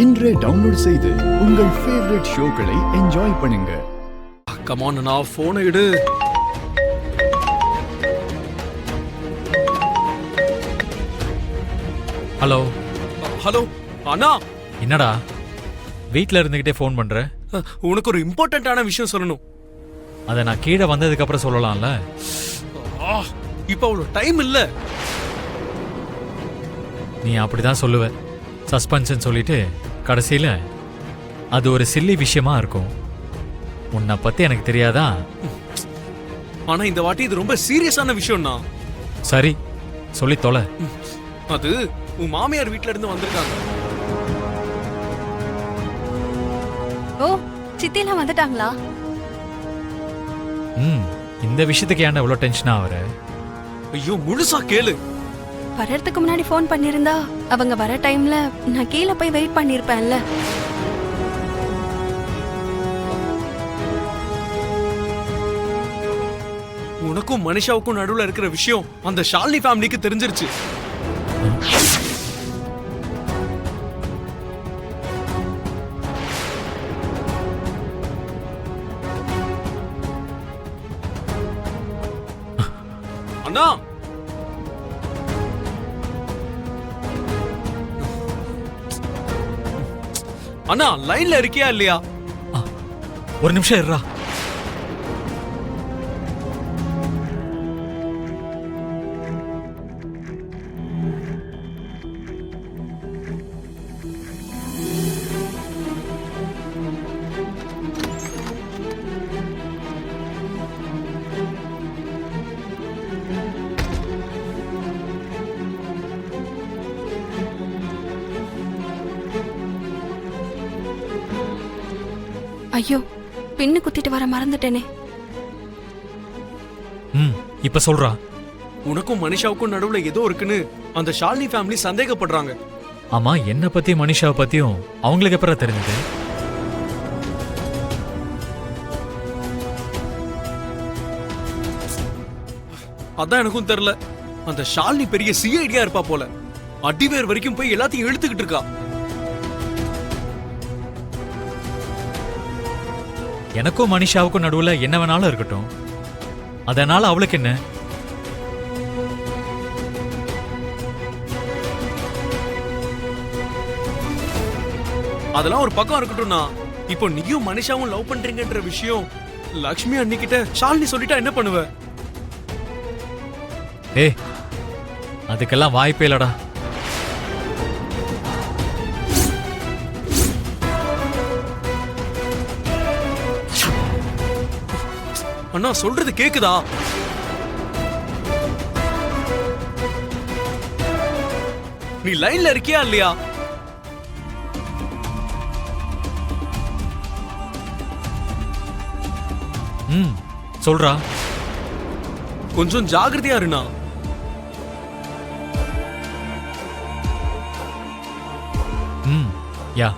இன்றே டவுன்லோட் செய்து உங்கள் ஃபேவரட் ஷோக்களை என்ஜாய் பண்ணுங்க. கம் ஆன் அண்ணா, போனை எடு. ஹலோ ஹலோ அண்ணா, என்னடா வீட்ல இருந்துகிட்டே ஃபோன் பண்ற? உனக்கு ஒரு இம்பார்ட்டன்டான விஷயம் சொல்லணும். அதை நான் கீழே வந்ததுக்கு அப்புறம் சொல்லலாம்ல. இப்ப அவ்வளவு டைம் இல்ல. நீ அப்படிதான் சொல்லுவ, சஸ்பென்ஷன் சொல்லிட்டு கடைசியில அது ஒரு சில்லி விஷயமா இருக்கும். உன்னை பத்தி எனக்கு தெரியாதா? ஆனா இந்த வாட்டி இது ரொம்ப சீரியஸான விஷயம்னா. சரி சொல்லி தொலை. அது உன் மாமியார் வீட்ல இருந்து வந்திருக்காங்க. ஓ, சித்திலாம் வந்துட்டாங்களா? இந்த விஷயத்துக்கு ஏன்டா இவ்வளவு டென்ஷனா ஆவற? ஐயோ, முழுசா கேளு. வர்றதுக்கு முன்னாடி ஃபோன் பண்ணிருந்தா அவங்க வர டைம்ல நான் கீழே போய் வெயிட் பண்ணிருப்பேன்ல. உனக்கும் மனிஷாவுக்கும் நடுவுல இருக்கிற விஷயம் அந்த ஷாலினி ஃபேமிலிக்கு தெரிஞ்சிருச்சு. அண்ணா, அண்ணா லைன்ல இருக்கியா இல்லையா? ஒரு நிமிஷம் இருடா. ஐயோ, பின்னு குத்திட்டு வர மறந்துட்டேனே. இப்ப சொல்றா. உனக்கும் மனிஷாவுக்கும் நடுவுல ஏதோ இருக்குன்னு அந்த ஷாலினி ஃபேமிலி சந்தேகப்படுறாங்க. ஆமா, என்ன பத்தி மனிஷாவை பத்தியும் அவங்களுக்கு எப்பறம் தெரிஞ்சது? அதான் எனக்கும் தெரியல. அந்த ஷாலினி பெரிய சிஐடியா இருப்பா போல. அடிவேர் வரைக்கும் போய் எல்லாத்தையும் இழுத்துக்கிட்டு இருக்கா. எனக்கும் மனிஷாவுக்கும் நடுவுல என்ன வேணாலும் இருக்கட்டும், அதனால அவளுக்கு என்ன? அதெல்லாம் ஒரு பக்கம் இருக்கட்டும்னா, இப்போ நீயும் மனிஷாவும் லவ் பண்றீங்கன்ற விஷயம் லக்ஷ்மி அன்னிக்கிட்ட ஷாலினி சொல்லிட்டா என்ன பண்ணுவ? ஏய், அதுக்கெல்லாம் வாய்ப்பே இல்லடா. அண்ணா, சொல்றது கேக்குதா? நீ லைன்ல இருக்கியா இல்லையா? சொல்றா. கொஞ்சம் ஜாகிரதையா இருண்ணா. யா